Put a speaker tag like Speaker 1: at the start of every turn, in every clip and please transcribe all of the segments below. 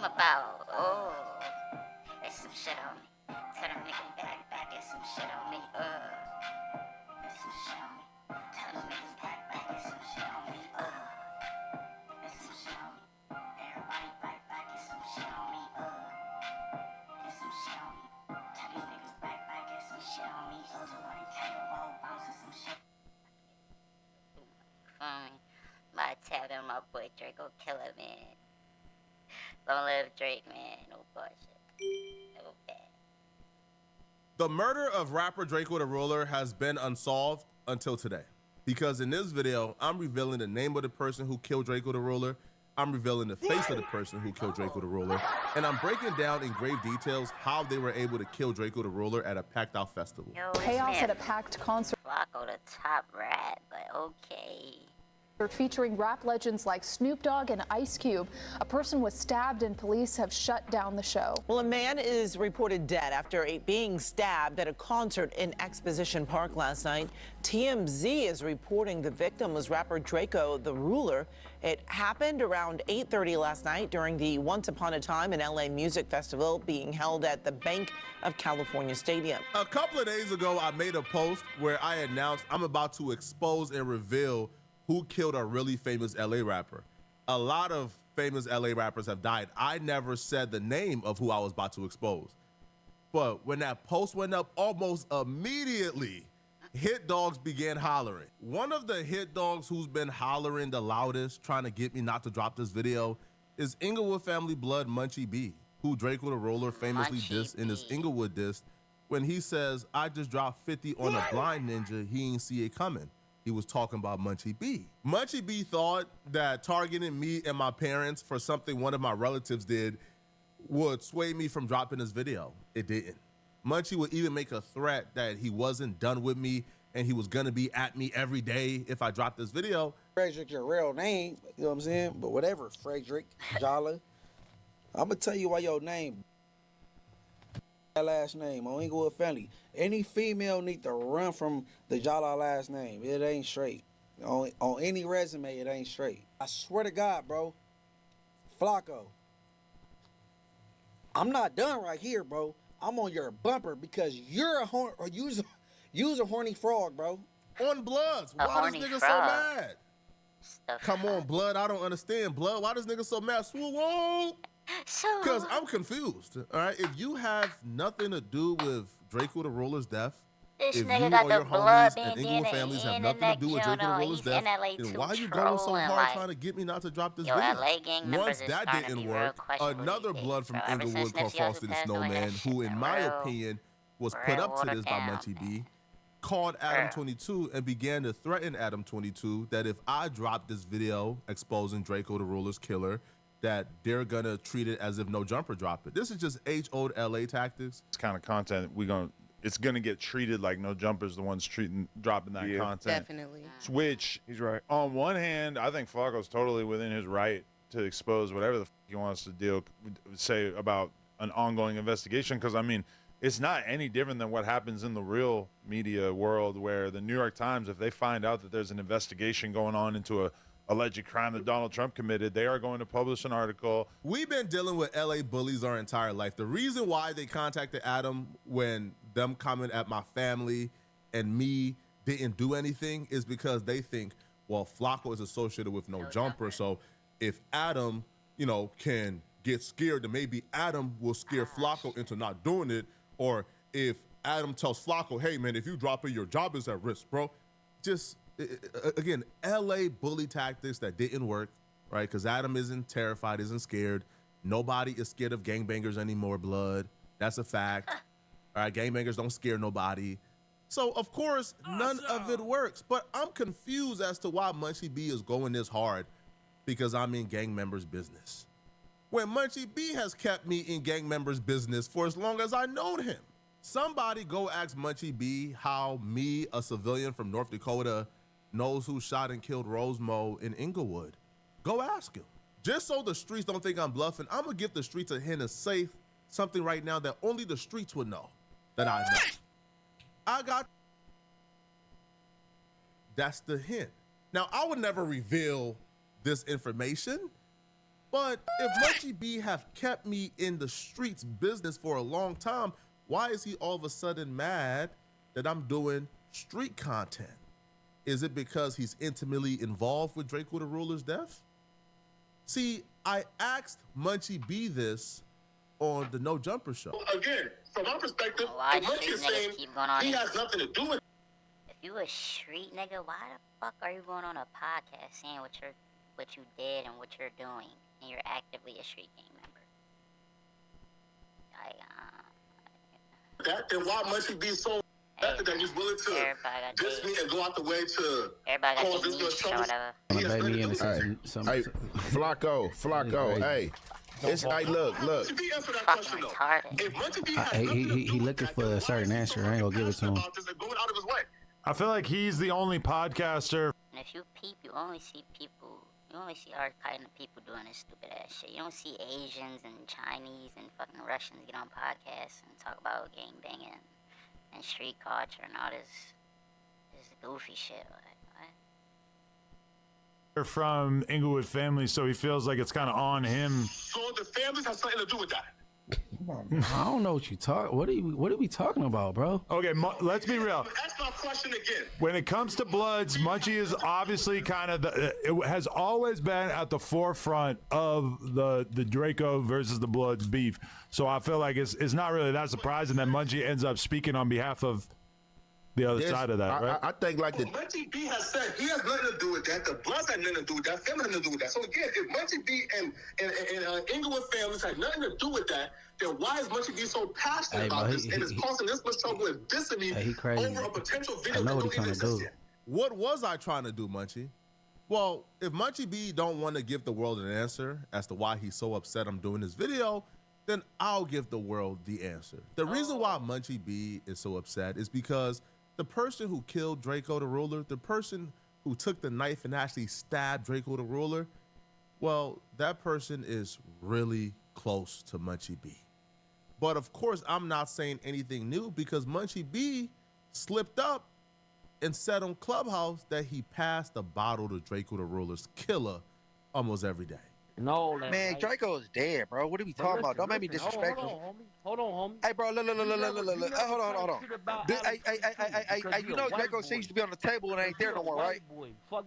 Speaker 1: about. Oh, there's some shit on me. Tell them niggas back, there's some shit on me. There's some shit on me. Tell them niggas back, there's some shit on me. There's some shit on me. Everybody back, there's some shit on me. There's some shit on me. Tell these niggas back, there's some shit on me. Somebody tell the wall bouncing some shit. I tell them my boy Drakeo killer, man. Don't live Drake, man. No bullshit. No bad.
Speaker 2: The murder of rapper Drakeo the Ruler has been unsolved until today. Because in this video, I'm revealing the name of the person who killed Drakeo the Ruler, I'm revealing the face of the person who killed Drakeo the Ruler, and I'm breaking down in grave details how they were able to kill Drakeo the Ruler at a packed out festival.
Speaker 1: Yo,
Speaker 3: Chaos at a packed concert.
Speaker 1: Flakko the top rat, but okay.
Speaker 3: Featuring rap legends like Snoop Dogg and Ice Cube. A person was stabbed and police have shut down the show.
Speaker 4: Well, a man is reported dead after being stabbed at a concert in Exposition Park last night. TMZ is reporting the victim was rapper Drakeo the Ruler. It happened around 8:30 last night during the Once Upon a Time in LA Music Festival being held at the Bank of California Stadium.
Speaker 2: A couple of days ago, I made a post where I announced I'm about to expose and reveal who killed a really famous LA rapper. A lot of famous LA rappers have died. I never said the name of who I was about to expose. But when that post went up, almost immediately, hit dogs began hollering. One of the hit dogs who's been hollering the loudest, trying to get me not to drop this video, is Inglewood Family Blood Munchie B, who Drakeo the Ruler famously dissed in his Inglewood diss when he says, I just dropped 50 on a blind ninja, he ain't see it coming. He was talking about Munchie B. Munchie B thought that targeting me and my parents for something one of my relatives did would sway me from dropping this video. It didn't. Munchie would even make a threat that he wasn't done with me and he was gonna be at me every day if I dropped this video.
Speaker 5: Frederick, your real name, you know what I'm saying? But whatever, Frederick, Jala. I'm gonna tell you why your name, that last name on Inglewood Family. Any female need to run from the Jala last name. It ain't straight. On any resume, it ain't straight. I swear to God, bro. Flakko. I'm not done right here, bro. I'm on your bumper because you're a you's a horny frog, bro.
Speaker 2: On Bloods. Why this nigga so mad? Come on, Blood. I don't understand. Blood, why this nigga so mad? Swoop. Because I'm confused, all right? If you have nothing to do with Drakeo the Ruler's death,
Speaker 1: this
Speaker 2: if
Speaker 1: nigga
Speaker 2: you
Speaker 1: got
Speaker 2: or
Speaker 1: the
Speaker 2: your
Speaker 1: blood
Speaker 2: homies and Inglewood families have nothing to do with Drakeo the Ruler's death, then why are you going so hard trying to get me not to drop this video? Once that didn't work, another Blood from Inglewood called Frosty the Snowman, who in my opinion was put up to this by Munchie B, called Adam 22 and began to threaten Adam 22 that if I drop this video exposing Drakeo the Ruler's killer, that they're gonna treat it as if No Jumper dropped it. This is just age-old LA tactics.
Speaker 6: This kind of content it's gonna get treated like No Jumper's the ones dropping that content.
Speaker 7: Definitely.
Speaker 6: Which he's right. On one hand, I think Flakko's totally within his right to expose whatever the he wants to say about an ongoing investigation. Because I mean, it's not any different than what happens in the real media world, where the New York Times, if they find out that there's an investigation going on into a alleged crime that Donald Trump committed, they are going to publish an article.
Speaker 2: We've been dealing with LA bullies our entire life. The reason why they contacted Adam when them coming at my family and me didn't do anything is because they think, well, Flakko is associated with No Jumper. So if Adam, you know, can get scared, then maybe Adam will scare Flakko into not doing it. Or if Adam tells Flakko, hey man, if you drop it, your job is at risk, bro. Just, again, LA bully tactics that didn't work, right? Because Adam isn't terrified, isn't scared. Nobody is scared of gangbangers anymore, Blood. That's a fact. All right, gangbangers don't scare nobody. So, of course, none of it works. But I'm confused as to why Munchie B is going this hard because I'm in gang members' business. When Munchie B has kept me in gang members' business for as long as I known him. Somebody go ask Munchie B how me, a civilian from North Dakota, knows who shot and killed Rosemo in Inglewood. Go ask him. Just so the streets don't think I'm bluffing, I'm gonna give the streets a hint of safe, something right now that only the streets would know that I know. I got, that's the hint. Now, I would never reveal this information, But if Munchie B have kept me in the streets business for a long time, why is he all of a sudden mad that I'm doing street content? Is it because he's intimately involved with Draco the Ruler's death? See, I asked Munchie B this on the No Jumper show.
Speaker 7: Again, from my perspective,
Speaker 1: Why
Speaker 7: if Munchie
Speaker 1: street
Speaker 7: is
Speaker 1: niggas
Speaker 7: saying
Speaker 1: keep going on
Speaker 7: he
Speaker 1: these-
Speaker 7: has nothing to do with
Speaker 1: If you a street nigga, why the fuck are you going on a podcast saying what you did and what you're doing, and you're actively a street gang member?
Speaker 7: that, then why Munchie be so that he's willing to
Speaker 1: everybody got
Speaker 7: diss
Speaker 1: their-
Speaker 7: me and go out the way to
Speaker 1: Everybody got
Speaker 7: cause
Speaker 1: their
Speaker 7: this girl
Speaker 1: niche or
Speaker 7: trouble?
Speaker 1: whatever.
Speaker 7: He has nothing to do with
Speaker 8: Hey,
Speaker 7: it.
Speaker 8: Flakko, hey. It's hey, look.
Speaker 7: Munchie B answer that
Speaker 1: Fucking
Speaker 7: question though.
Speaker 1: retarded.
Speaker 7: If Munchie B has
Speaker 9: He
Speaker 7: nothing to do
Speaker 9: looking
Speaker 7: with
Speaker 9: for
Speaker 7: that,
Speaker 9: a
Speaker 7: then
Speaker 9: certain
Speaker 7: why is he
Speaker 9: answer.
Speaker 7: so
Speaker 9: I ain't gonna give it to him.
Speaker 7: passionate about this and going out of his way?
Speaker 6: I feel like he's the only podcaster.
Speaker 1: And if you peep, you only see our kind of people doing this stupid ass shit. You don't see Asians and Chinese and fucking Russians get on podcasts and talk about gang banging and street culture and all this goofy shit. Like, what?
Speaker 6: They're from Inglewood family, so he feels like it's kind of on him.
Speaker 7: So the families have something to do with that.
Speaker 9: I don't know what you talk. What are we talking about, bro?
Speaker 6: Okay, let's be real.
Speaker 7: Ask my question again.
Speaker 6: When it comes to Bloods, Munchie is obviously kind of it has always been at the forefront of the Draco versus the Bloods beef. So I feel like it's not really that surprising that Munchie ends up speaking on behalf of the other side of that, right?
Speaker 8: I think like the
Speaker 7: Munchie B has said he has nothing to do with that. The Bloods had nothing to do with that. Family had nothing to do with that. So again, if Munchie B and Inglewood families had nothing to do with that, then why is Munchie B so passionate
Speaker 9: Hey,
Speaker 7: about
Speaker 9: bro,
Speaker 7: this and is causing this much trouble and dissing me
Speaker 9: he crazy.
Speaker 7: over a potential
Speaker 9: I
Speaker 7: video
Speaker 9: know
Speaker 7: that
Speaker 9: what he
Speaker 7: don't even
Speaker 9: trying to do.
Speaker 7: exist yet?
Speaker 2: What was I trying to do, Munchie? Well, if Munchie B don't want to give the world an answer as to why he's so upset I'm doing this video, then I'll give the world the answer. The reason why Munchie B is so upset is because the person who killed Draco the Ruler, the person who took the knife and actually stabbed Draco the Ruler, well, that person is really close to Munchie B. But of course, I'm not saying anything new because Munchie B slipped up and said on Clubhouse that he passed a bottle to Draco the Ruler's killer almost every day.
Speaker 10: No,
Speaker 5: Man, Draco is dead, bro. What are we talking about? Don't make me disrespectful.
Speaker 10: Hold on, homie.
Speaker 5: Hey, bro, look. Hold on. Hey, you know Draco shit used to be on the table and it ain't there no more, right? Hold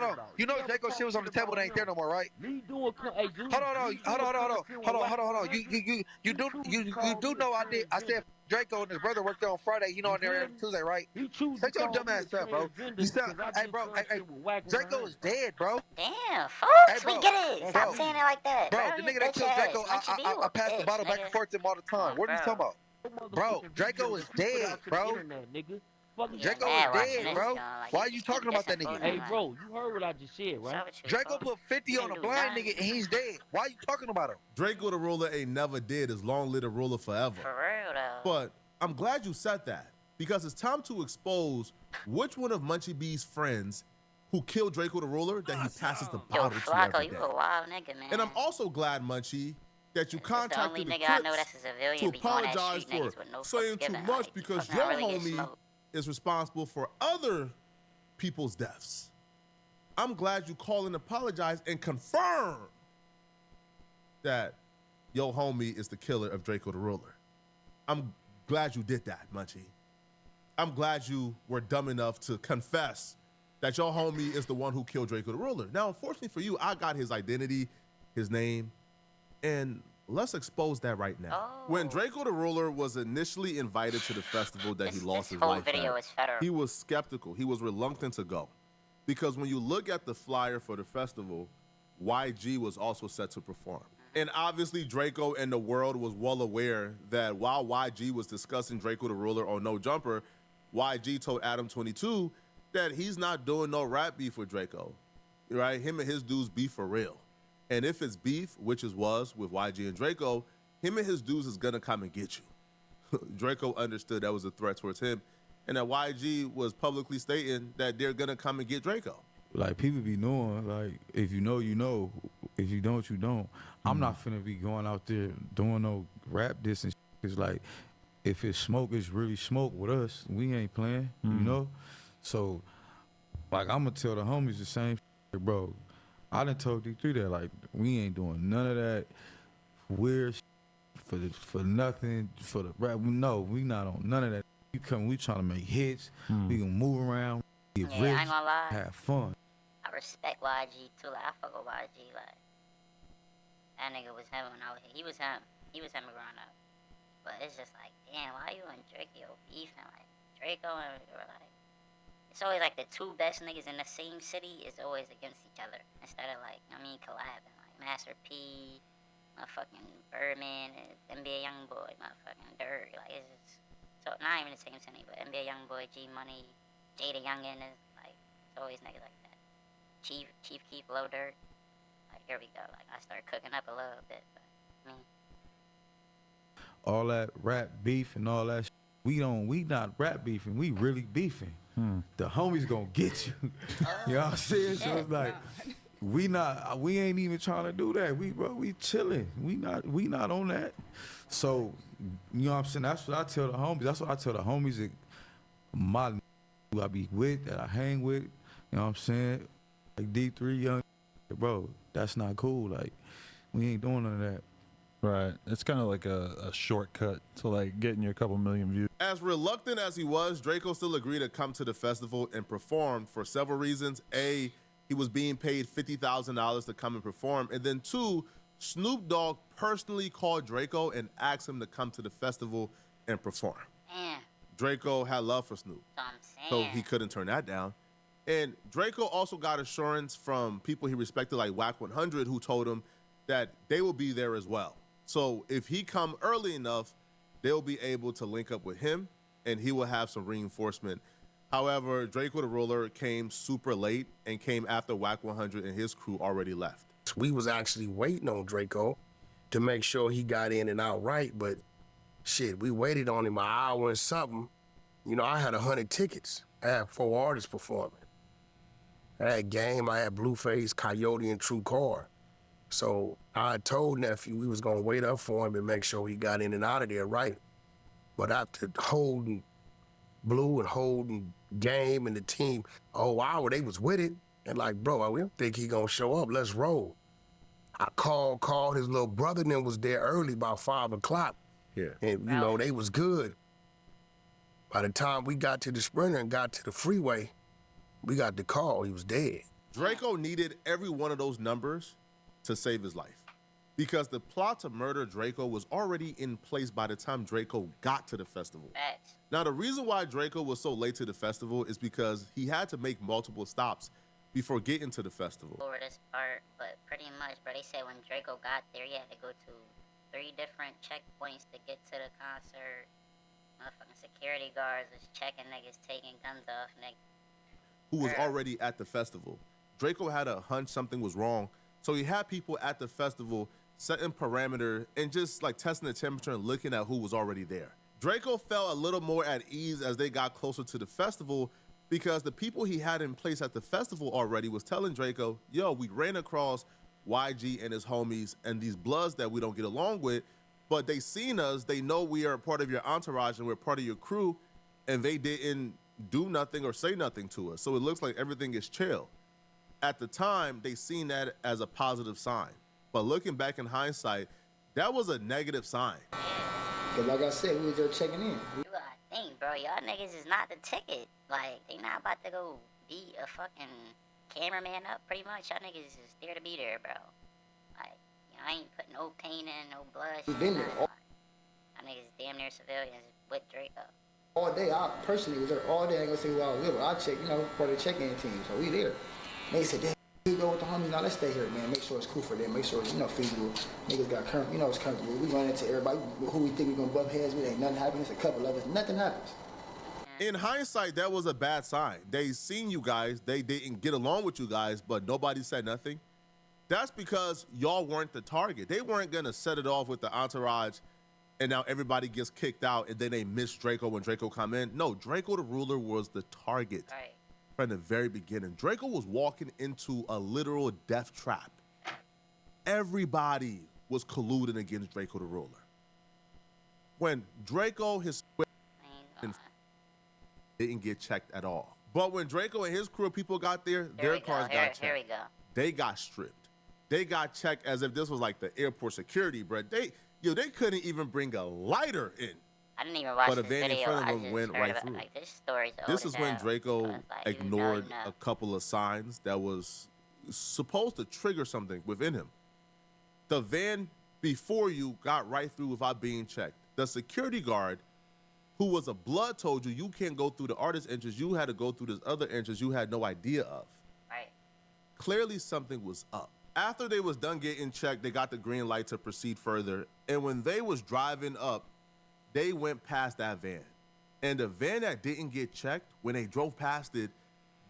Speaker 5: on. You know Draco shit was on the table and it ain't there no more, right?
Speaker 10: Hold
Speaker 5: on. You do know I did. I said Draco and his brother worked there on Friday. You know on there every Tuesday, right? Shut your dumb ass up, bro. You sound, hey, bro. Hey, Draco is dead, bro.
Speaker 1: Damn, folks,
Speaker 5: Hey, bro.
Speaker 1: we get it. Stop
Speaker 5: Bro.
Speaker 1: saying it like that.
Speaker 5: Bro, the nigga that killed Draco, I passed the bottle back and forth to him all the time. What are you talking about? Bro, Draco is dead, bro. Draco is dead, bro. Why are you talking about that nigga?
Speaker 10: Hey, bro, you heard what I just said, right?
Speaker 5: Draco put 50 on a blind nigga and he's dead. Why are you talking about him?
Speaker 2: Draco the Ruler ain't never dead as long live the ruler forever.
Speaker 1: For real, though.
Speaker 2: But I'm glad you said that because it's time to expose which one of Munchie B's friends who killed Draco the Ruler that he passes the
Speaker 1: Yo,
Speaker 2: bottle to
Speaker 1: Flakko,
Speaker 2: every
Speaker 1: you
Speaker 2: day.
Speaker 1: a wild nigga, man.
Speaker 2: And I'm also glad, Munchie, that you
Speaker 1: It's the only
Speaker 2: contacted the
Speaker 1: nigga I know
Speaker 2: Crips
Speaker 1: that's a civilian
Speaker 2: to
Speaker 1: be going at
Speaker 2: apologize
Speaker 1: street niggas
Speaker 2: for
Speaker 1: with no fucks
Speaker 2: saying too
Speaker 1: given.
Speaker 2: much
Speaker 1: Like,
Speaker 2: because
Speaker 1: fucking
Speaker 2: your
Speaker 1: really get
Speaker 2: homie
Speaker 1: smoked.
Speaker 2: is responsible for other people's deaths. I'm glad you called and apologized and confirmed that your homie is the killer of Draco the Ruler. I'm glad you did that, Munchie. I'm glad you were dumb enough to confess that your homie is the one who killed Draco the Ruler. Now, unfortunately for you, I got his identity, his name, and let's expose that right now.
Speaker 1: Oh.
Speaker 2: When Draco the Ruler was initially invited to the festival that he lost his
Speaker 1: whole
Speaker 2: life
Speaker 1: video
Speaker 2: at,
Speaker 1: is federal.
Speaker 2: he was skeptical. He was reluctant to go. Because when you look at the flyer for the festival, YG was also set to perform. And obviously Draco and the world was well aware that while YG was discussing Draco the Ruler on No Jumper, YG told Adam 22 that he's not doing no rap beef with Draco, right? Him and his dudes beef for real. And if it's beef, which it was with YG and Draco, him and his dudes is gonna come and get you. Draco understood that was a threat towards him, and that YG was publicly stating that they're gonna come and get Draco.
Speaker 11: Like, people be knowing, like, if you know, you know. If you don't, you don't. I'm not finna be going out there doing no rap diss and shit. It's like, if it's smoke, it's really smoke with us. We ain't playing, you know? So, like, I'm gonna tell the homies the same shit, bro. I done told D3 that, like, we ain't doing none of that weird for nothing, for the rap. No, we not on none of that. We trying to make hits. We gonna move around, get
Speaker 1: Yeah,
Speaker 11: rich,
Speaker 1: I ain't gonna lie.
Speaker 11: have fun.
Speaker 1: I respect YG too. Like, I fuck with YG. Like, that nigga was him when I was. He was him. He was him growing up. But it's just like, damn, why you and Drakeo beefing? Like, Draco and like, it's always like the two best niggas in the same city is always against each other instead of like, I mean, collabing. Like Master P, motherfucking Birdman, and NBA Youngboy, motherfucking Dirt. Like, it's just so not even the same city, but NBA Youngboy, G Money, Jada Youngin is like, it's always niggas like that. Chief Keef, Low Dirt. Like, here we go. Like, I start cooking up a little bit, but I mean.
Speaker 11: All that rap beef and all that we not rap beefing, we really beefing. The homies gonna get you. You know what I'm saying? So it's like we ain't even trying to do that. We chilling. We not on that. So, you know what I'm saying? That's what I tell the homies. That's what I tell the homies that who I be with, that I hang with, you know what I'm saying? Like D3 young, bro, that's not cool. Like, we ain't doing none of that.
Speaker 6: Right. It's kind of like a shortcut to like getting you a couple million views.
Speaker 2: As reluctant as he was, Drakeo still agreed to come to the festival and perform for several reasons. A, he was being paid $50,000 to come and perform. And then two, Snoop Dogg personally called Drakeo and asked him to come to the festival and perform.
Speaker 1: Damn.
Speaker 2: Drakeo had love for Snoop,
Speaker 1: That's what I'm saying.
Speaker 2: so he couldn't turn that down. And Drakeo also got assurance from people he respected like Wack 100 who told him that they will be there as well. So if he come early enough, they'll be able to link up with him and he will have some reinforcement. However, Drakeo the Ruler came super late and came after Wack 100 and his crew already left.
Speaker 12: We was actually waiting on Drakeo to make sure he got in and out right, but shit, we waited on him an hour and something. You know, I had 100 tickets. I had 4 artists performing. I had Game, I had Blueface, Coyote, and True Car. So I told Nephew we was gonna wait up for him and make sure he got in and out of there right. But after holding Blue and holding Game and the team a whole hour, they was with it. And like, bro, we don't think he gonna show up, let's roll. I called his little brother and then was there early, about 5 o'clock.
Speaker 2: Yeah.
Speaker 12: And you know, they was good. By the time we got to the Sprinter and got to the freeway, we got the call, he was dead.
Speaker 2: Drakeo needed every one of those numbers to save his life because the plot to murder Drakeo was already in place by the time Drakeo got to the festival.
Speaker 1: Facts.
Speaker 2: Now, the reason why Drakeo was so late to the festival is because he had to make multiple stops before getting to the festival.
Speaker 1: Over this part, but pretty much, bro, they said when Drakeo got there, he had to go to 3 different checkpoints to get to the concert. Motherfucking security guards was checking niggas, taking guns off niggas.
Speaker 2: Who was already at the festival. Drakeo had a hunch something was wrong, so he had people at the festival setting parameter and just like testing the temperature and looking at who was already there. Drakeo felt a little more at ease as they got closer to the festival because the people he had in place at the festival already was telling Drakeo, yo, we ran across YG and his homies and these bloods that we don't get along with, but they seen us, they know we are a part of your entourage and we're part of your crew, and they didn't do nothing or say nothing to us. So it looks like everything is chill. At the time, they seen that as a positive sign. But looking back in hindsight, that was a negative sign.
Speaker 5: Because like I said, we was there checking in.
Speaker 1: You gotta think, bro, y'all niggas is not the ticket. Like, they not about to go beat a fucking cameraman up, pretty much. Y'all niggas is there to be there, bro. Like, you know, I ain't put no pain in, no blood.
Speaker 5: We been there.
Speaker 1: Y'all niggas damn near civilians with Drakeo.
Speaker 5: All day, I personally was there all day. I ain't gonna say who I was with, but I checked, you know, part of the check-in team, so we there. They said, damn, we go with the homies, now let's stay here, man. Make sure it's cool for them, make sure it's, you know, feasible. Niggas got current, you know, it's comfortable. We run into everybody, who we think we gonna bump heads with, ain't nothing happens, a couple of us, nothing happens.
Speaker 2: In hindsight, that was a bad sign. They seen you guys, they didn't get along with you guys, but nobody said nothing. That's because y'all weren't the target. They weren't gonna set it off with the entourage and now everybody gets kicked out and then they miss Drakeo when Drakeo come in. No, Drakeo the Ruler was the target.
Speaker 1: Right.
Speaker 2: From the very beginning. Drakeo was walking into a literal death trap. Everybody was colluding against Drakeo the Ruler. When Drakeo, his didn't get checked at all. But when Drakeo and his crew of people got there, their cars got checked.
Speaker 1: Here we go.
Speaker 2: they got stripped. They got checked as if this was like the airport security, bro. They couldn't even bring a lighter in.
Speaker 1: I didn't even watch
Speaker 2: But a
Speaker 1: this
Speaker 2: van in
Speaker 1: video.
Speaker 2: front of
Speaker 1: I
Speaker 2: them
Speaker 1: just
Speaker 2: went
Speaker 1: heard
Speaker 2: right
Speaker 1: about
Speaker 2: through.
Speaker 1: like this story's old
Speaker 2: This
Speaker 1: as
Speaker 2: is when
Speaker 1: hell.
Speaker 2: Draco
Speaker 1: So it's like, you know
Speaker 2: ignored
Speaker 1: you know.
Speaker 2: a couple of signs that was supposed to trigger something within him. The van before you got right through without being checked. The security guard, who was a blood, told you can't go through the artist entrance. You had to go through this other entrance you had no idea of.
Speaker 1: Right.
Speaker 2: Clearly something was up. After they was done getting checked, they got the green light to proceed further. And when they was driving up, they went past that van. And the van that didn't get checked, when they drove past it,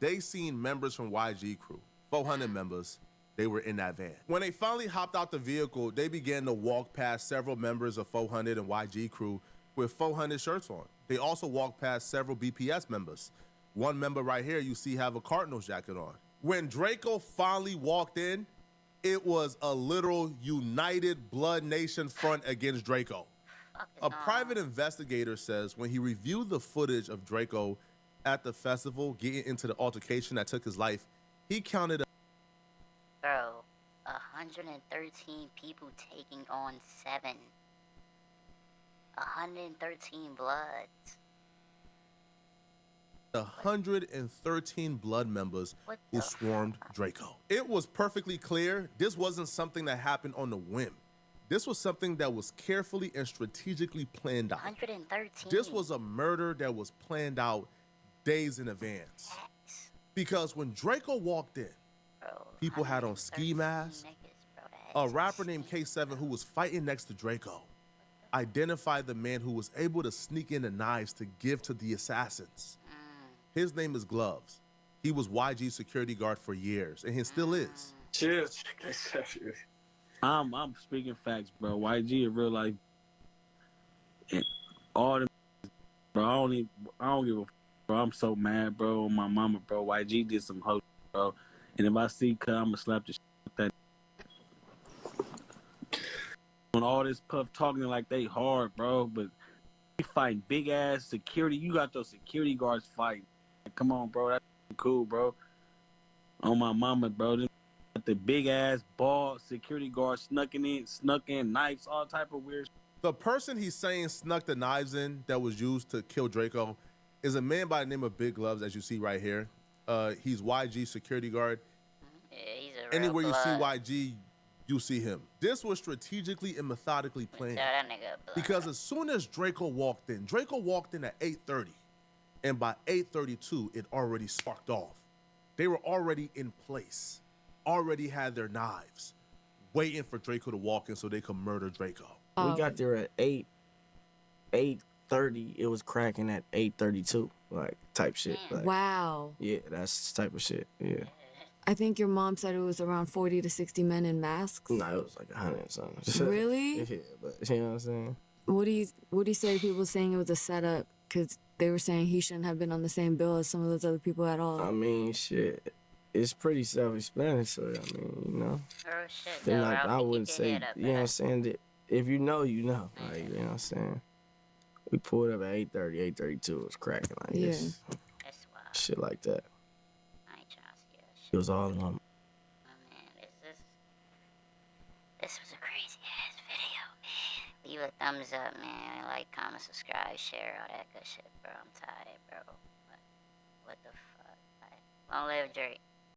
Speaker 2: they seen members from YG crew, 400 members. They were in that van. When they finally hopped out the vehicle, they began to walk past several members of 400 and YG crew with 400 shirts on. They also walked past several BPS members. One member right here you see have a Cardinals jacket on. When Draco finally walked in, it was a literal united Blood Nation front against Draco. A private investigator says when he reviewed the footage of Draco at the festival getting into the altercation that took his life, he counted
Speaker 1: Bro, 113 people taking on 7. 113 bloods.
Speaker 2: 113 blood members who swarmed Draco. It was perfectly clear this wasn't something that happened on a whim. This was something that was carefully and strategically planned out.
Speaker 1: 113.
Speaker 2: This was a murder that was planned out days in advance. Because when Draco walked in, people had on ski masks. A rapper named K7 who was fighting next to Draco identified the man who was able to sneak in the knives to give to the assassins. His name is Gloves. He was YG's security guard for years, and he still is.
Speaker 13: Cheers. I'm speaking facts, bro. YG in real life, and all the bro. I don't give a bro. I'm so mad, bro. On my mama, bro. YG did some hoe, bro. And if I see Cuz, I'ma slap the shit out that. On all this puff talking like they hard, bro, but you fighting big ass security. You got those security guards fighting. Come on, bro. That's cool, bro. On my mama, bro. The big ass ball security guard snuck in knives, all type of weird.
Speaker 2: The person he's saying snuck the knives in that was used to kill Draco is a man by the name of Big Gloves, as you see right here. He's YG security guard.
Speaker 1: Yeah, he's a real
Speaker 2: Anywhere you see
Speaker 1: blood.
Speaker 2: YG, you see him. This was strategically and methodically planned.
Speaker 1: Tell that nigga blood.
Speaker 2: Because as soon as Draco walked in at 8:30, and by 8:32, it already sparked off. They were already in place, already had their knives, waiting for Draco to walk in so they could murder Draco.
Speaker 14: We got there at 8:30. It was cracking at 8:32, like type shit. Like,
Speaker 15: Wow.
Speaker 14: yeah, that's the type of shit. Yeah.
Speaker 15: I think your mom said it was around 40 to 60 men in masks.
Speaker 14: No, it was like 100 and something.
Speaker 15: Really?
Speaker 14: Yeah, but you know what I'm saying?
Speaker 15: What do you say to people saying it was a setup? Because they were saying he shouldn't have been on the same bill as some of those other people at all.
Speaker 14: I mean, shit. It's pretty self-explanatory. I mean, you know.
Speaker 1: Oh, shit,
Speaker 14: They're
Speaker 1: though,
Speaker 14: not,
Speaker 1: Ralph,
Speaker 14: I
Speaker 1: keep
Speaker 14: wouldn't
Speaker 1: your
Speaker 14: say,
Speaker 1: head up,
Speaker 14: you know what I'm saying? That if you know, you know. Like, you know what I'm saying? We pulled up at 8:30, 8:32. It was cracking like
Speaker 15: Yeah.
Speaker 14: this.
Speaker 1: That's wild.
Speaker 14: Shit like that.
Speaker 1: I ain't trying to scare shit.
Speaker 14: It was all on.
Speaker 1: Oh, man, this was a crazy ass video, man. Leave a thumbs up, man. Like, comment, subscribe, share, all that good shit, bro. I'm tired, bro. What the fuck? Like, long live Drake.